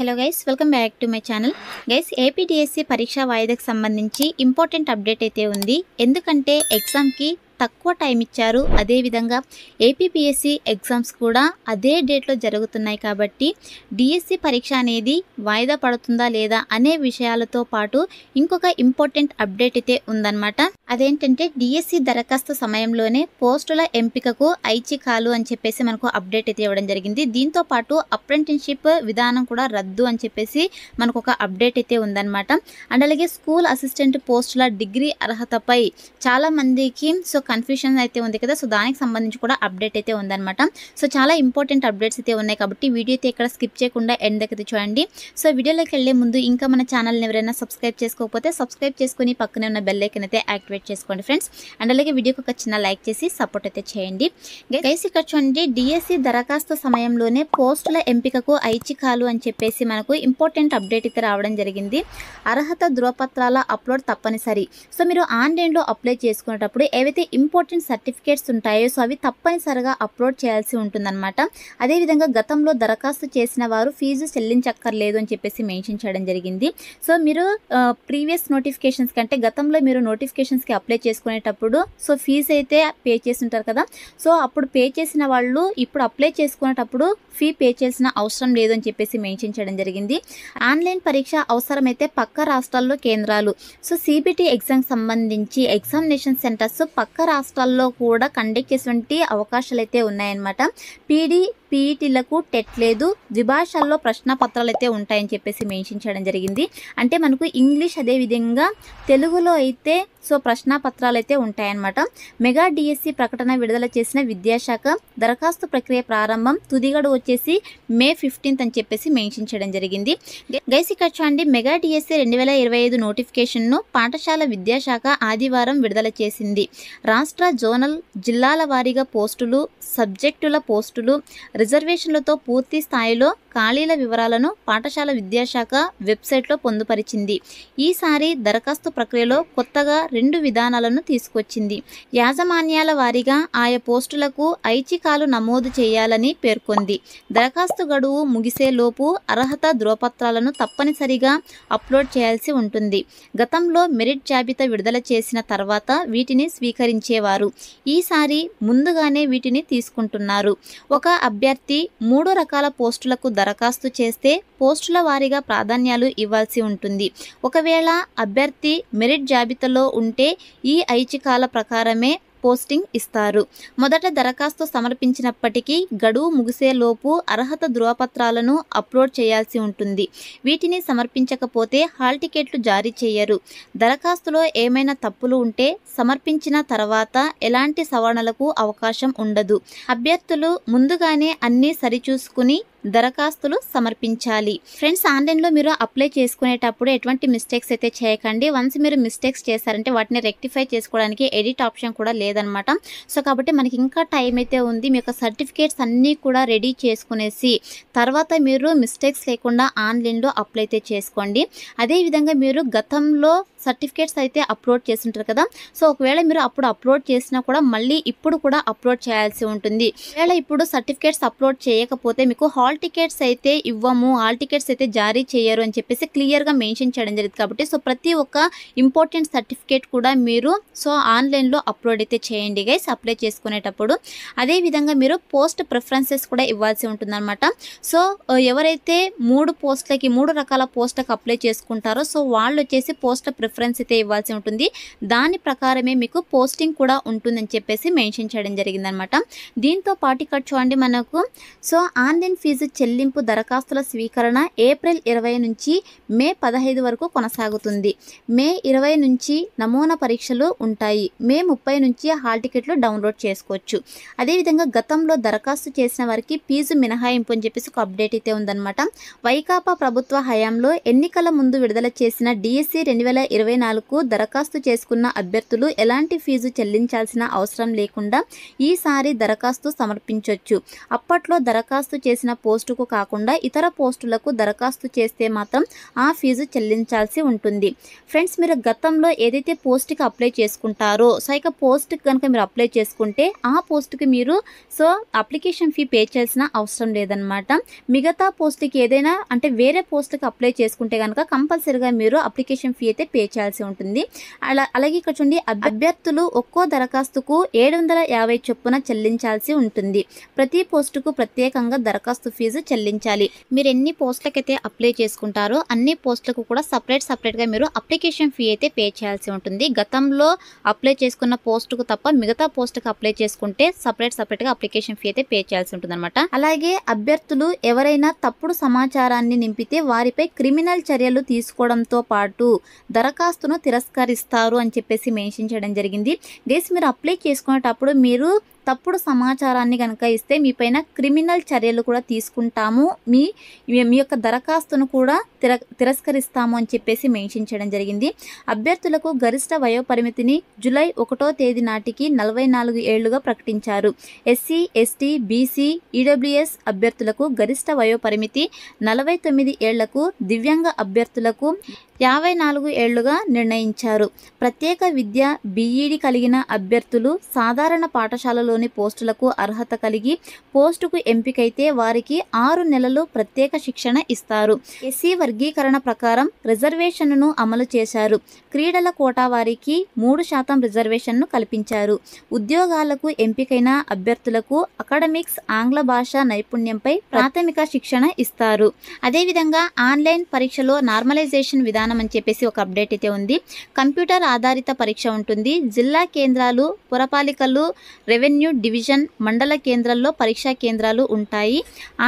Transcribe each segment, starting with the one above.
Hello guys, welcome back to my channel. Guys, APDSC పరీక్షా వాయిదాకు సంబంధించి important update అయితే ఉంది. ఎందుకంటే ఎగ్జామ్కి తక్కువ టైం ఇచ్చారు. అదేవిధంగా ఏపీపీఎస్సీ ఎగ్జామ్స్ కూడా అదే డేట్లో జరుగుతున్నాయి కాబట్టి డిఎస్సి పరీక్ష అనేది వాయిదా పడుతుందా లేదా అనే విషయాలతో పాటు ఇంకొక ఇంపార్టెంట్ అప్డేట్ అయితే ఉందన్నమాట. అదేంటంటే డిఎస్సి దరఖాస్తు సమయంలోనే పోస్టుల ఎంపికకు ఐచ్ఛికాలు అని చెప్పేసి మనకు అప్డేట్ అయితే ఇవ్వడం జరిగింది. దీంతో పాటు అప్రెంటిస్షిప్ విధానం కూడా రద్దు అని చెప్పేసి మనకు ఒక అప్డేట్ అయితే ఉందన్నమాట. అండ్ అలాగే స్కూల్ అసిస్టెంట్ పోస్టుల డిగ్రీ అర్హతపై చాలా మందికి కన్ఫ్యూషన్ అయితే ఉంది కదా. సో దానికి సంబంధించి కూడా అప్డేట్ అయితే ఉందన్నమాట. సో చాలా ఇంపార్టెంట్ అప్డేట్స్ అయితే ఉన్నాయి కాబట్టి వీడియో అయితే ఇక్కడ స్కిప్ చేయకుండా ఎండ్ దగ్గర చూడండి. సో వీడియోలోకి వెళ్లే ముందు ఇంకా మన ఛానల్ని ఎవరైనా సబ్స్క్రైబ్ చేసుకోకపోతే సబ్స్క్రైబ్ చేసుకుని పక్కనే ఉన్న బెల్ ఐకాన్ అయితే యాక్టివేట్ చేసుకోండి ఫ్రెండ్స్. అండ్ అలాగే వీడియోకి ఒక చిన్న లైక్ చేసి సపోర్ట్ అయితే చేయండి. గైస్, ఇక్కడ చూడండి, డిఎస్సి దరఖాస్తు సమయంలోనే పోస్టుల ఎంపికకు ఐచ్ఛికాలు అని చెప్పేసి మనకు ఇంపార్టెంట్ అప్డేట్ అయితే రావడం జరిగింది. అర్హత ధృవపత్రాల అప్లోడ్ తప్పనిసరి. సో మీరు ఆన్లైన్లో అప్లై చేసుకునేటప్పుడు ఏవైతే ఇంపార్టెంట్ సర్టిఫికేట్స్ ఉంటాయో సో అవి తప్పనిసరిగా అప్లోడ్ చేయాల్సి ఉంటుందన్నమాట. అదేవిధంగా గతంలో దరఖాస్తు చేసిన వారు ఫీజు చెల్లించక్కర్లేదు అని చెప్పేసి మెన్షన్ చేయడం జరిగింది. సో మీరు ప్రీవియస్ నోటిఫికేషన్స్ కంటే గతంలో మీరు నోటిఫికేషన్స్కి అప్లై చేసుకునేటప్పుడు సో ఫీజు అయితే పే చేసి ఉంటారు కదా. సో అప్పుడు పే చేసిన వాళ్ళు ఇప్పుడు అప్లై చేసుకునేటప్పుడు ఫీ పే చేయాల్సిన అవసరం లేదు అని చెప్పేసి మెన్షన్ చేయడం జరిగింది. ఆన్లైన్ పరీక్ష అవసరమైతే పక్క రాష్ట్రాల్లో కేంద్రాలు. సో సిబిటి ఎగ్జామ్ సంబంధించి ఎగ్జామినేషన్ సెంటర్స్ పక్క రాష్ట్రాల్లో కూడా కండక్ట్ చేసేటువంటి అవకాశాలు అయితే ఉన్నాయన్నమాట. పీఈటీలకు టెట్ లేదు, ద్విభాషల్లో ప్రశ్నపత్రాలు అయితే ఉంటాయని చెప్పేసి మెన్షన్ చేయడం జరిగింది. అంటే మనకు ఇంగ్లీష్ అదేవిధంగా తెలుగులో అయితే సో ప్రశ్నపత్రాలు అయితే ఉంటాయన్నమాట. మెగా డిఎస్సి ప్రకటన విడుదల చేసిన విద్యాశాఖ దరఖాస్తు ప్రక్రియ ప్రారంభం తుదిగడు వచ్చేసి మే 15 అని చెప్పేసి మెన్షన్ చేయడం జరిగింది. గైస్, ఇక్కడ చూడండి, మెగా డిఎస్సి 2025 నోటిఫికేషన్ను పాఠశాల విద్యాశాఖ ఆదివారం విడుదల చేసింది. రాష్ట్ర, జోనల్, జిల్లాల వారీగా పోస్టులు, సబ్జెక్టుల పోస్టులు, రిజర్వేషన్లతో పూర్తి స్థాయిలో ఖాళీల వివరాలను పాఠశాల విద్యాశాఖ వెబ్సైట్లో పొందుపరిచింది. ఈసారి దరఖాస్తు ప్రక్రియలో కొత్తగా 2 విధానాలను తీసుకొచ్చింది. యాజమాన్యాల వారీగా ఆయా పోస్టులకు ఐచ్ఛికాలు నమోదు చేయాలని పేర్కొంది. దరఖాస్తు గడువు ముగిసేలోపు అర్హత ధృవపత్రాలను తప్పనిసరిగా అప్లోడ్ చేయాల్సి ఉంటుంది. గతంలో మెరిట్ జాబితా విడుదల చేసిన తర్వాత వీటిని స్వీకరించేవారు. ఈసారి ముందుగానే వీటిని తీసుకుంటున్నారు. ఒక అభ్యర్థి 3 రకాల పోస్టులకు దరఖాస్తు చేస్తే పోస్టుల వారీగా ప్రాధాన్యాలు ఇవ్వాల్సి ఉంటుంది. ఒకవేళ అభ్యర్థి మెరిట్ జాబితాలో ఉంటే ఈ ఐచ్ఛికాల ప్రకారమే పోస్టింగ్ ఇస్తారు. మొదట దరఖాస్తు సమర్పించినప్పటికీ గడువు ముగిసేలోపు అర్హత ధృవపత్రాలను అప్లోడ్ చేయాల్సి ఉంటుంది. వీటిని సమర్పించకపోతే హాల్ టికెట్లు జారీ చేయరు. దరఖాస్తులో ఏమైనా తప్పులు ఉంటే సమర్పించిన తర్వాత ఎలాంటి సవరణలకు అవకాశం ఉండదు. అభ్యర్థులు ముందుగానే అన్నీ సరిచూసుకుని దరఖాస్తులు సమర్పించాలి. ఫ్రెండ్స్, ఆన్లైన్లో మీరు అప్లై చేసుకునేటప్పుడు ఎటువంటి మిస్టేక్స్ అయితే చేయకండి. వన్స్ మీరు మిస్టేక్స్ చేశారంటే వాటిని రెక్టిఫై చేసుకోవడానికి ఎడిట్ ఆప్షన్ కూడా లేదనమాట. సో కాబట్టి మనకి ఇంకా టైం అయితే ఉంది. మీ యొక్క సర్టిఫికేట్స్ అన్నీ కూడా రెడీ చేసుకునేసి తర్వాత మీరు మిస్టేక్స్ లేకుండా ఆన్లైన్లో అప్లై అయితే చేసుకోండి. అదేవిధంగా మీరు గతంలో సర్టిఫికేట్స్ అయితే అప్లోడ్ చేస్తుంటారు కదా. సో ఒకవేళ మీరు అప్పుడు అప్లోడ్ చేసినా కూడా మళ్ళీ ఇప్పుడు కూడా అప్లోడ్ చేయాల్సి ఉంటుంది. ఒకవేళ ఇప్పుడు సర్టిఫికేట్స్ అప్లోడ్ చేయకపోతే మీకు హాల్ టికెట్స్ అయితే ఇవ్వము, హాల్ టికెట్స్ అయితే జారీ చేయరు అని చెప్పేసి క్లియర్గా మెన్షన్ చేయడం జరిగింది. కాబట్టి సో ప్రతి ఒక్క ఇంపార్టెంట్ సర్టిఫికేట్ కూడా మీరు సో ఆన్లైన్లో అప్లోడ్ అయితే చేయండి గైస్ అప్లై చేసుకునేటప్పుడు. అదేవిధంగా మీరు పోస్ట్ ప్రిఫరెన్సెస్ కూడా ఇవ్వాల్సి ఉంటుందన్నమాట. సో ఎవరైతే 3 రకాల పోస్టులకు అప్లై చేసుకుంటారో సో వాళ్ళు వచ్చేసి పోస్ట్ ప్రిఫరెన్స్ అయితే ఇవ్వాల్సి ఉంటుంది. దాని ప్రకారమే మీకు పోస్టింగ్ కూడా ఉంటుందని చెప్పేసి మెన్షన్ చేయడం జరిగిందనమాట. దీంతో పాటు ఇక్కడ చూడండి, మనకు సో ఆన్లైన్ ఫీజు చెల్లింపు దరఖాస్తుల స్వీకరణ ఏప్రిల్ 20 నుంచి మే 15 వరకు కొనసాగుతుంది. మే 20 నుంచి నమూనా పరీక్షలు ఉంటాయి. మే 30 నుంచి హాల్ టికెట్లు డౌన్లోడ్ చేసుకోవచ్చు. అదేవిధంగా గతంలో దరఖాస్తు చేసిన వారికి ఫీజు మినహాయింపు అని చెప్పేసి ఒక అప్డేట్ అయితే ఉందన్నమాట. వైకాపా ప్రభుత్వ హయాంలో ఎన్నికల ముందు విడుదల చేసిన డిఎస్సి 2024కు దరఖాస్తు చేసుకున్న అభ్యర్థులు ఎలాంటి ఫీజు చెల్లించాల్సిన అవసరం లేకుండా ఈసారి దరఖాస్తు సమర్పించవచ్చు. అప్పట్లో దరఖాస్తు చేసిన పోస్టుకు కాకుండా ఇతర పోస్టులకు దరఖాస్తు చేస్తే మాత్రం ఆ ఫీజు చెల్లించాల్సి ఉంటుంది. ఫ్రెండ్స్, మీరు గతంలో ఏదైతే పోస్ట్కి అప్లై చేసుకుంటారో ఇక పోస్ట్కి కనుక మీరు అప్లై చేసుకుంటే ఆ పోస్ట్కి మీరు అప్లికేషన్ ఫీ పే చేయాల్సిన అవసరం లేదనమాట. మిగతా పోస్ట్కి ఏదైనా అంటే వేరే పోస్ట్కి అప్లై చేసుకుంటే కనుక కంపల్సరీగా మీరు అప్లికేషన్ ఫీ అయితే పే చేయాల్సి ఉంటుంది. అలాగే ఇక్కడ చూడండి, అభ్యర్థులు ఒక్కో దరఖాస్తుకు 750 చొప్పున చెల్లించాల్సి ఉంటుంది. ప్రతి పోస్టుకు ప్రత్యేకంగా దరఖాస్తు ఫీజు చెల్లించాలి. మీరు ఎన్ని పోస్టులకైతే అప్లై చేసుకుంటారో అన్ని పోస్టులకు కూడా సపరేట్గా మీరు అప్లికేషన్ ఫీ అయితే పే చేయాల్సి ఉంటుంది. గతంలో అప్లై చేసుకున్న పోస్టుకు తప్ప మిగతా పోస్టుకు అప్లై చేసుకుంటే సపరేట్గా అప్లికేషన్ ఫీ అయితే పే చేయాల్సి ఉంటుంది అనమాట. అలాగే అభ్యర్థులు ఎవరైనా తప్పుడు సమాచారాన్ని నింపితే వారిపై క్రిమినల్ చర్యలు తీసుకోవడంతో పాటు దరఖాస్తును తిరస్కరిస్తారు అని చెప్పేసి మెన్షన్ చేయడం జరిగింది. గైస్, మీరు అప్లై చేసుకునేటప్పుడు మీరు తప్పుడు సమాచారాన్ని కనుక ఇస్తే మీ పైన క్రిమినల్ చర్యలు కూడా తీసుకుంటాము, మీ యొక్క దరఖాస్తును కూడా తిరస్కరిస్తాము అని చెప్పేసి మెన్షన్ చేయడం జరిగింది. అభ్యర్థులకు గరిష్ట వయోపరిమితిని జూలై 1వ తేదీ నాటికి 44 ఏళ్లుగా ప్రకటించారు. ఎస్సీ, ఎస్టీ, బీసీ, ఈడబ్ల్యూఎస్ అభ్యర్థులకు గరిష్ట వయోపరిమితి 49 ఏళ్లకు, దివ్యాంగ అభ్యర్థులకు 54 ఏళ్లుగా నిర్ణయించారు. ప్రత్యేక విద్య బీఈడి కలిగిన అభ్యర్థులు సాధారణ పాఠశాలలోని పోస్టులకు అర్హత కలిగి పోస్టుకు ఎంపికైతే వారికి 6 నెలలు ప్రత్యేక శిక్షణ ఇస్తారు. ఎస్సీ వర్గీకరణ ప్రకారం రిజర్వేషన్ను అమలు చేశారు. క్రీడల కోటా వారికి 3% రిజర్వేషన్ను కల్పించారు. ఉద్యోగాలకు ఎంపికైన అభ్యర్థులకు అకాడమిక్స్, ఆంగ్ల భాష నైపుణ్యంపై ప్రాథమిక శిక్షణ ఇస్తారు. అదేవిధంగా ఆన్లైన్ పరీక్షలో నార్మలైజేషన్ విధానం అని చెప్పేసి ఒక అప్డేట్ అయితే ఉంది. కంప్యూటర్ ఆధారిత పరీక్ష ఉంటుంది. జిల్లా కేంద్రాలు, పురపాలికలు, రెవెన్యూ డివిజన్, మండల కేంద్రాల్లో పరీక్షా కేంద్రాలు ఉంటాయి.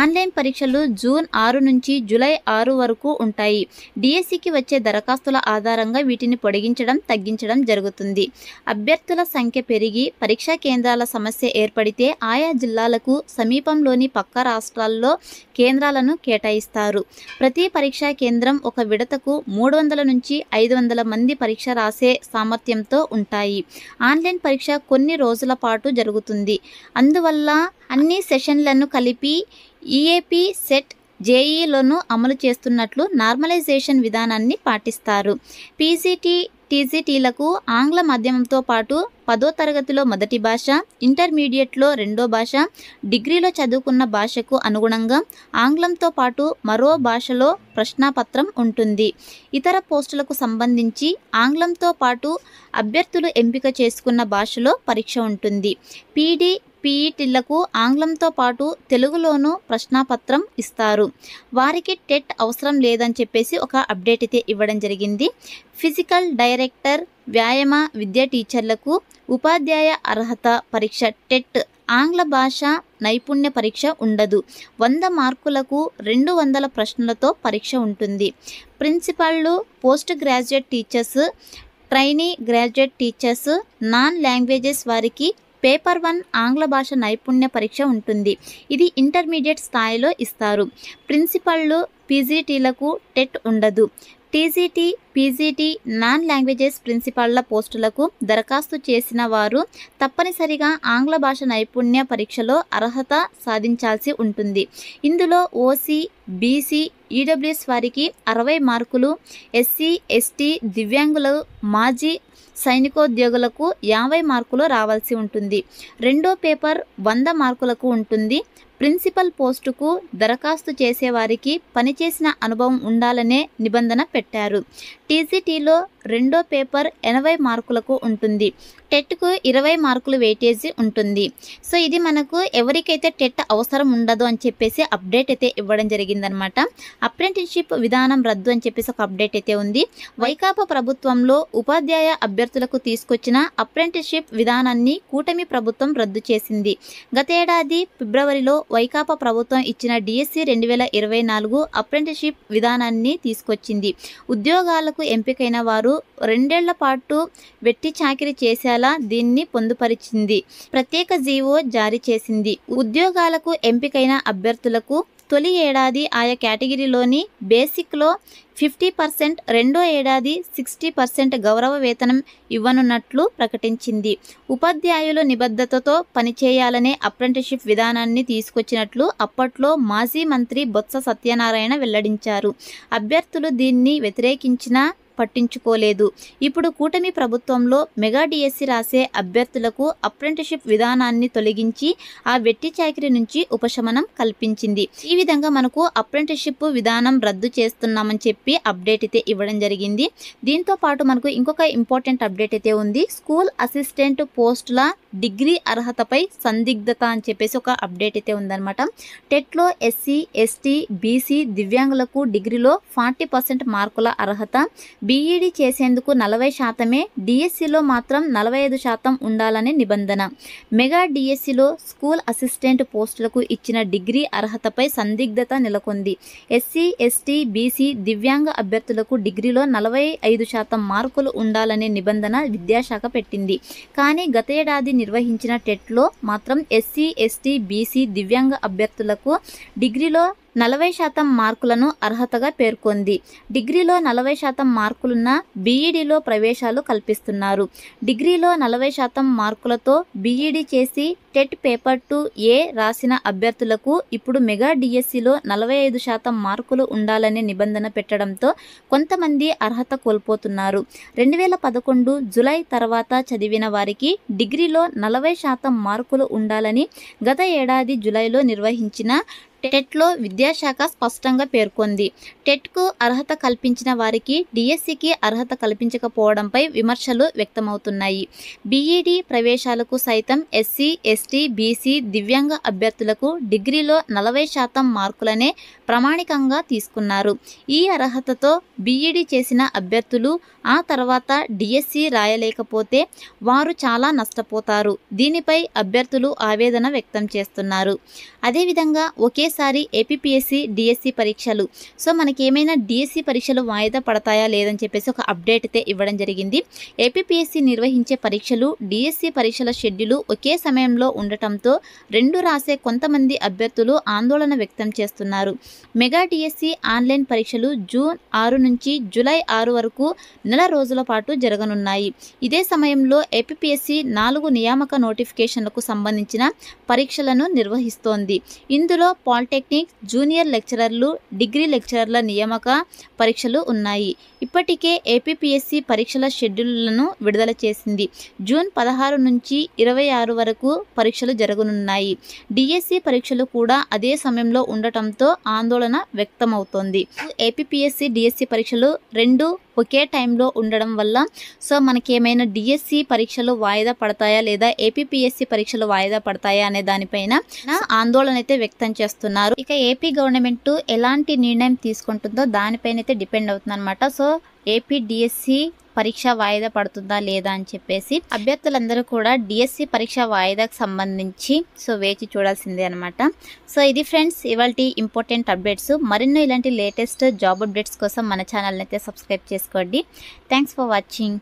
ఆన్లైన్ పరీక్షలు జూన్ 6 నుంచి జూలై 6 వరకు ఉంటాయి. డిఎస్సికి వచ్చే దరఖాస్తుల ఆధారంగా వీటిని పొడిగించడం, తగ్గించడం జరుగుతుంది. అభ్యర్థుల సంఖ్య పెరిగి పరీక్షా కేంద్రాల సమస్య ఏర్పడితే ఆయా జిల్లాలకు సమీపంలోని పక్క రాష్ట్రాల్లో కేంద్రాలను కేటాయిస్తారు. ప్రతి పరీక్షా కేంద్రం ఒక విడతకు 300 నుంచి 500 మంది పరీక్ష రాసే సామర్థ్యంతో ఉంటాయి. ఆన్లైన్ పరీక్ష కొన్ని రోజుల పాటు జరుగుతుంది. అందువల్ల అన్ని సెషన్లను కలిపి ఈఏపీ, సెట్, జేఈలోనూ అమలు చేస్తున్నట్లు నార్మలైజేషన్ విధానాన్ని పాటిస్తారు. పీజీటీ, టీజీటీలకు ఆంగ్ల మాధ్యమంతో పాటు 10వ తరగతిలో మొదటి భాష, ఇంటర్మీడియట్లో రెండో భాష, డిగ్రీలో చదువుకున్న భాషకు అనుగుణంగా ఆంగ్లంతో పాటు మరో భాషలో ప్రశ్నాపత్రం ఉంటుంది. ఇతర పోస్టులకు సంబంధించి ఆంగ్లంతో పాటు అభ్యర్థులు ఎంపిక చేసుకున్న భాషలో పరీక్ష ఉంటుంది. పీడీ, పీఈటీలకు ఆంగ్లంతో పాటు తెలుగులోనూ ప్రశ్నాపత్రం ఇస్తారు. వారికి టెట్ అవసరం లేదని చెప్పేసి ఒక అప్డేట్ అయితే ఇవ్వడం జరిగింది. ఫిజికల్ డైరెక్టర్, వ్యాయామ విద్యా టీచర్లకు ఉపాధ్యాయ అర్హత పరీక్ష టెట్, ఆంగ్ల భాష నైపుణ్య పరీక్ష ఉండదు. 100 మార్కులకు 200 ప్రశ్నలతో పరీక్ష ఉంటుంది. ప్రిన్సిపల్లు, post graduate teachers, trainee graduate teachers, non languages వారికి పేపర్ 1 ఆంగ్ల భాష నైపుణ్య పరీక్ష ఉంటుంది. ఇది ఇంటర్మీడియట్ స్థాయిలో ఇస్తారు. ప్రిన్సిపల్లు, పీజీటీలకు టెట్ ఉండదు. టీజీటీ, పీజీటీ, నాన్ లాంగ్వేజెస్ ప్రిన్సిపాళ్ల పోస్టులకు దరఖాస్తు చేసిన వారు తప్పనిసరిగా ఆంగ్ల భాష నైపుణ్య పరీక్షలో అర్హత సాధించాల్సి ఉంటుంది. ఇందులో ఓసీ, బీసీ, ఈడబ్ల్యూఎస్ వారికి 60 మార్కులు, ఎస్సీ, ఎస్టీ, దివ్యాంగులు, మాజీ సైనికోద్యోగులకు 50 మార్కులు రావాల్సి ఉంటుంది. రెండో పేపర్ 100 మార్కులకు ఉంటుంది. ప్రిన్సిపల్ పోస్టుకు దరఖాస్తు చేసేవారికి పనిచేసిన అనుభవం ఉండాలనే నిబంధన పెట్టారు. టీజీటీలో రెండో పేపర్ 80 మార్కులకు ఉంటుంది. టెట్కు 20 మార్కులు వెయిటేజీ ఉంటుంది. సో ఇది మనకు ఎవరికైతే టెట్ అవసరం ఉండదు అని చెప్పేసి అప్డేట్ అయితే ఇవ్వడం జరిగిందనమాట. అప్రెంటిస్షిప్ విధానం రద్దు అని చెప్పేసి ఒక అప్డేట్ అయితే ఉంది. వైకాపా ప్రభుత్వంలో ఉపాధ్యాయ అభ్యర్థులకు తీసుకొచ్చిన అప్రెంటిస్షిప్ విధానాన్ని కూటమి ప్రభుత్వం రద్దు చేసింది. గతేడాది ఫిబ్రవరిలో వైకాపా ప్రభుత్వం ఇచ్చిన డిఎస్సి 2024 అప్రెంటిస్షిప్ విధానాన్ని తీసుకొచ్చింది. ఉద్యోగాలకు ఎంపికైన వారు 2 ఏళ్ల పాటు వెట్టి చాకిరీ చేసేలా దీన్ని పొందుపరిచింది. ప్రత్యేక జీవో జారీ చేసింది. ఉద్యోగాలకు ఎంపికైన అభ్యర్థులకు తొలి ఏడాది ఆయా కేటగిరీలోని బేసిక్లో 50%, రెండో ఏడాది 60% గౌరవ వేతనం ఇవ్వనున్నట్లు ప్రకటించింది. ఉపాధ్యాయులు నిబద్ధతతో పనిచేయాలనే అప్రెంటిస్షిప్ విధానాన్ని తీసుకొచ్చినట్లు అప్పట్లో మాజీ మంత్రి బొత్స సత్యనారాయణ వెల్లడించారు. అభ్యర్థులు దీన్ని వ్యతిరేకించినా పట్టించుకోలేదు. ఇప్పుడు కూటమి ప్రభుత్వంలో మెగా డిఎస్సి రాసే అభ్యర్థులకు అప్రెంటిస్షిప్ విధానాన్ని తొలగించి ఆ వెట్టి చాకిరీ నుంచి ఉపశమనం కల్పించింది. ఈ విధంగా మనకు అప్రెంటిస్షిప్ విధానం రద్దు చేస్తున్నామని చెప్పి అప్డేట్ అయితే ఇవ్వడం జరిగింది. దీంతో పాటు మనకు ఇంకొక ఇంపార్టెంట్ అప్డేట్ అయితే ఉంది. స్కూల్ అసిస్టెంట్ పోస్టుల డిగ్రీ అర్హతపై సందిగ్ధత అని చెప్పేసి ఒక అప్డేట్ అయితే ఉందన్నమాట. టెట్లో ఎస్సీ, ఎస్టీ, బీసీ, దివ్యాంగులకు డిగ్రీలో 40% మార్కుల అర్హత, బీఈడీ చేసేందుకు 40%, డిఎస్సిలో మాత్రం 45% ఉండాలనే నిబంధన. మెగా డిఎస్సిలో స్కూల్ అసిస్టెంట్ పోస్టులకు ఇచ్చిన డిగ్రీ అర్హతపై సందిగ్ధత నెలకొంది. ఎస్సీ, ఎస్టీ, బీసీ, దివ్యాంగ అభ్యర్థులకు డిగ్రీలో 45% మార్కులు ఉండాలనే నిబంధన విద్యాశాఖ పెట్టింది. కానీ గత ఏడాది నిర్వహించిన టెట్లో మాత్రం ఎస్సీ, ఎస్టీ, బీసీ, దివ్యాంగ అభ్యర్థులకు డిగ్రీలో 40% మార్కులను అర్హతగా పేర్కొంది. డిగ్రీలో 40% మార్కులున్న బీఈడీలో ప్రవేశాలు కల్పిస్తున్నారు. డిగ్రీలో 40% మార్కులతో బీఈడీ చేసి టెట్ పేపర్ 2A రాసిన అభ్యర్థులకు ఇప్పుడు మెగా డిఎస్సిలో 45% మార్కులు ఉండాలనే నిబంధన పెట్టడంతో కొంతమంది అర్హత కోల్పోతున్నారు. 2011 జూలై తర్వాత చదివిన వారికి డిగ్రీలో 40% మార్కులు ఉండాలని గత ఏడాది జూలైలో నిర్వహించిన టెట్లో విద్యాశాఖ స్పష్టంగా పేర్కొంది. టెట్కు అర్హత కల్పించిన వారికి డిఎస్సికి అర్హత కల్పించకపోవడంపై విమర్శలు వ్యక్తమవుతున్నాయి. బీఈడీ ప్రవేశాలకు సైతం ఎస్సీ, ఎస్టీ, బీసీ, దివ్యాంగ అభ్యర్థులకు డిగ్రీలో 40% మార్కులనే ప్రామాణికంగా తీసుకున్నారు. ఈ అర్హతతో బీఈడీ చేసిన అభ్యర్థులు ఆ తర్వాత డిఎస్సి రాయలేకపోతే వారు చాలా నష్టపోతారు. దీనిపై అభ్యర్థులు ఆవేదన వ్యక్తం చేస్తున్నారు. అదేవిధంగా ఒకేసారి ఏపీపీఎస్సీ డిఎస్సి పరీక్షలు, సో మనకి ఏమైనా డిఎస్సి పరీక్షలు వాయిదా పడతాయా లేదని చెప్పేసి ఒక అప్డేట్ అయితే ఇవ్వడం జరిగింది. ఏపీపీఎస్సీ నిర్వహించే పరీక్షలు, డిఎస్సి పరీక్షల షెడ్యూల్ ఒకే సమయంలో ఉండటంతో రెండు రాసే కొంతమంది అభ్యర్థులు ఆందోళన వ్యక్తం చేస్తున్నారు. మెగా డిఎస్సి ఆన్లైన్ పరీక్షలు జూన్ 6 నుంచి జూలై 6 వరకు నెల రోజుల పాటు జరగనున్నాయి. ఇదే సమయంలో ఏపీపీఎస్సీ 4 నియామక నోటిఫికేషన్లకు సంబంధించిన పరీక్షలను నిర్వహిస్తోంది. ఇందులో పాలిటెక్నిక్, జూనియర్ లెక్చరర్లు, డిగ్రీ లెక్చరర్ల నియామక పరీక్షలు ఉన్నాయి. ఇప్పటికే ఏపీపీఎస్సీ పరీక్షల షెడ్యూళ్లను విడుదల చేసింది. జూన్ 16 నుంచి 26 వరకు పరీక్షలు జరగనున్నాయి. డిఎస్సి పరీక్షలు కూడా అదే సమయంలో ఉండటంతో ఆందోళన వ్యక్తమవుతోంది. ఏపీపీఎస్సీ డిఎస్సి పరీక్షలు రెండు ఒకే టైంలో ఉండడం వల్ల సో మనకి ఏమైనా డిఎస్సి పరీక్షలు వాయిదా పడతాయా లేదా ఏపీపీఎస్సీ పరీక్షలు వాయిదా పడతాయా అనే దానిపైన ఆందోళన అయితే వ్యక్తం చేస్తున్నారు. ఇక ఏపీ గవర్నమెంట్ ఎలాంటి నిర్ణయం తీసుకుంటుందో దానిపైన అయితే డిపెండ్ అవుతుంది అనమాట. సో ఏపీ డిఎస్సి పరీక్ష వాయిదా పడుతుందా లేదా అని చెప్పేసి అభ్యర్థులందరూ కూడా డిఎస్సి పరీక్ష వాయిదాకు సంబంధించి సో వేచి చూడాల్సిందే అనమాట. సో ఇది ఫ్రెండ్స్ ఇవాల్టి ఇంపార్టెంట్ అప్డేట్స్. మరిన్నో ఇలాంటి లేటెస్ట్ జాబ్ అప్డేట్స్ కోసం మన ఛానల్ని అయితే సబ్స్క్రైబ్ చేసుకోండి. Thanks for watching.